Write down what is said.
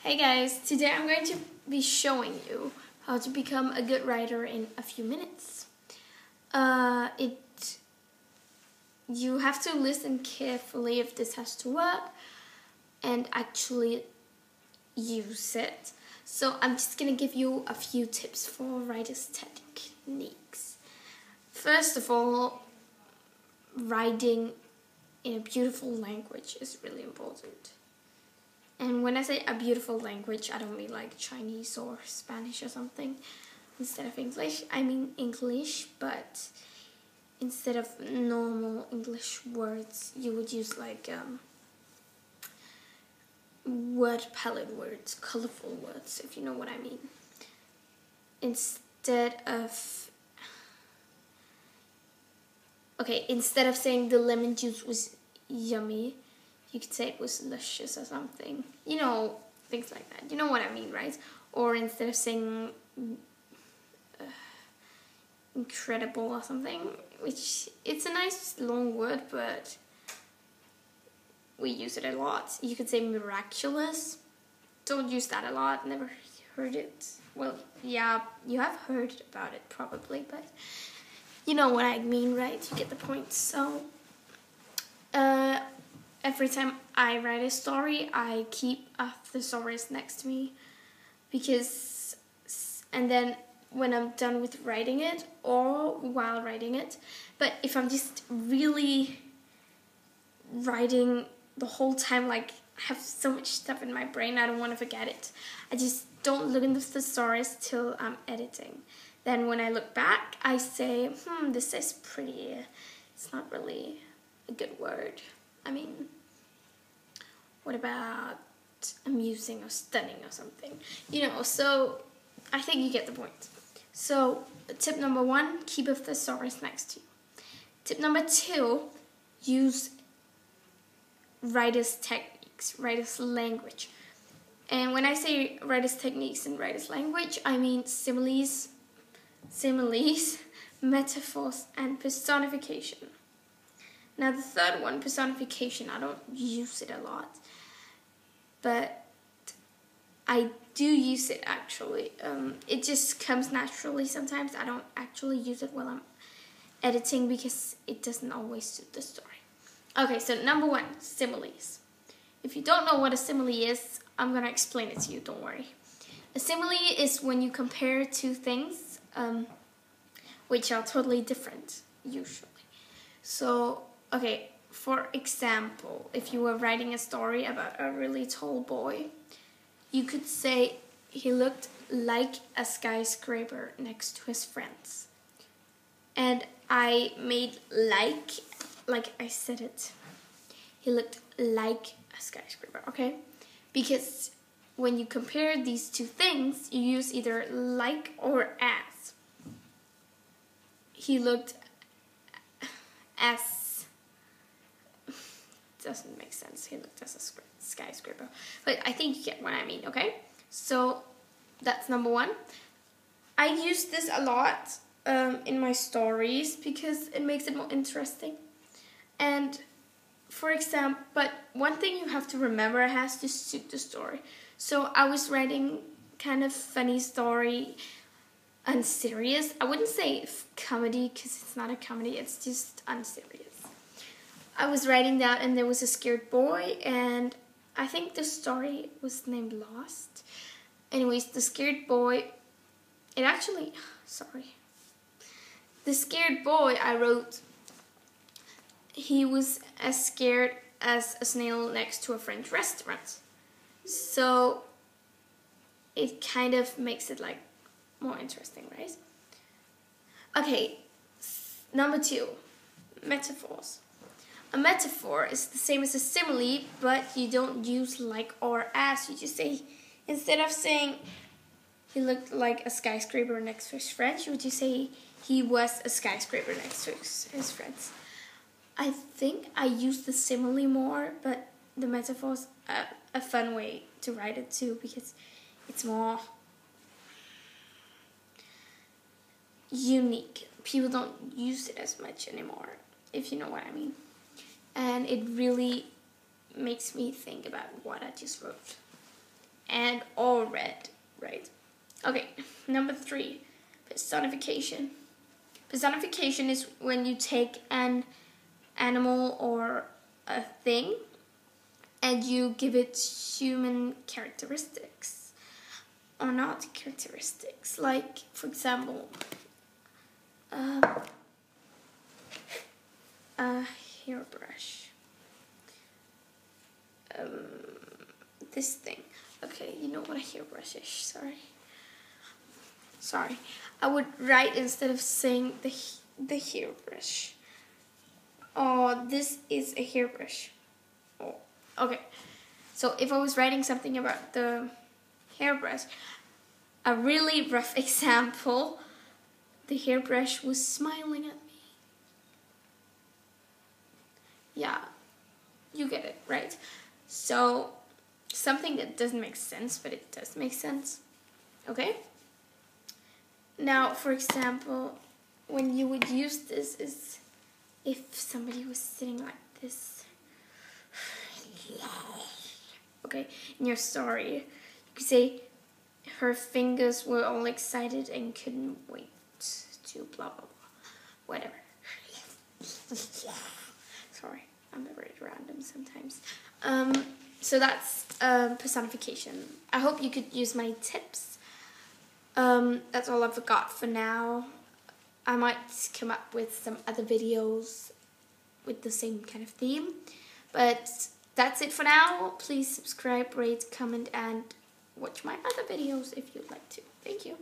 Hey guys, today I'm going to be showing you how to become a good writer in a few minutes. You have to listen carefully if this has to work and actually use it. So I'm just going to give you a few tips for writer's techniques. First of all, writing in a beautiful language is really important. And when I say a beautiful language, I don't mean like Chinese or Spanish or something. Instead of English, I mean English, but instead of normal English words, you would use like word palette words, colorful words, if you know what I mean. Instead of saying the lemon juice was yummy, you could say it was luscious or something. You know, things like that. You know what I mean, right? Or instead of saying incredible or something, which it's a nice long word, but we use it a lot. You could say miraculous. Don't use that a lot. Never heard it. Well, yeah, you have heard about it probably, but you know what I mean, right? You get the point. So, every time I write a story, I keep a thesaurus next to me and then when I'm done with writing it or while writing it, but if I'm just really writing the whole time, like I have so much stuff in my brain, I don't want to forget it. I just don't look in the thesaurus till I'm editing. Then when I look back, I say, this is pretty, it's not really a good word. I mean, what about amusing or stunning or something? You know, so I think you get the point. So tip number 1, keep a thesaurus next to you. Tip number 2, use writer's techniques, writer's language. And when I say writer's techniques and writer's language, I mean similes, metaphors, and personification. Now the third one, personification, I don't use it a lot, but I do use it actually. It just comes naturally sometimes. I don't actually use it while I'm editing because it doesn't always suit the story. Okay, so number 1, similes. If you don't know what a simile is, I'm going to explain it to you, don't worry. A simile is when you compare two things which are totally different, usually. So, okay, for example, if you were writing a story about a really tall boy, you could say he looked like a skyscraper next to his friends. And I made like I said it. He looked like a skyscraper, okay? Because when you compare these two things, you use either like or as. He looked as, doesn't make sense. He looked as a skyscraper. But I think you get what I mean, okay? So that's number 1. I use this a lot in my stories because it makes it more interesting. And for example, but one thing you have to remember, it has to suit the story. So I was writing kind of funny story, unserious. I wouldn't say comedy because it's not a comedy, it's just unserious. I was writing that and there was a scared boy, and I think the story was named Lost. Anyways, the scared boy, the scared boy I wrote, he was as scared as a snail next to a French restaurant. So it kind of makes it like more interesting, right? Okay, number 2, metaphors. A metaphor is the same as a simile, but you don't use like or as. You just say, instead of saying he looked like a skyscraper next to his friends, you would just say he was a skyscraper next to his friends. I think I use the simile more, but the metaphor's a fun way to write it too because it's more unique. People don't use it as much anymore, if you know what I mean. And it really makes me think about what I just wrote. and all red, right? Okay, number 3, personification. Personification is when you take an animal or a thing and you give it human characteristics or not characteristics. Like, for example, a hairbrush. This thing. Okay, you know what a hairbrush is. Sorry. I would write, instead of saying the hairbrush. Oh, this is a hairbrush. Oh, okay. So if I was writing something about the hairbrush, a really rough example, the hairbrush was smiling at me. Yeah, you get it, right? So something that doesn't make sense, but it does make sense. Okay? Now, for example, when you would use this is if somebody was sitting like this. Okay, and you're sorry. You could say her fingers were all excited and couldn't wait to blah blah blah. Whatever. Sorry, I'm very random sometimes. So that's personification. I hope you could use my tips. That's all I've got for now. I might come up with some other videos with the same kind of theme. But that's it for now. Please subscribe, rate, comment, and watch my other videos if you'd like to. Thank you.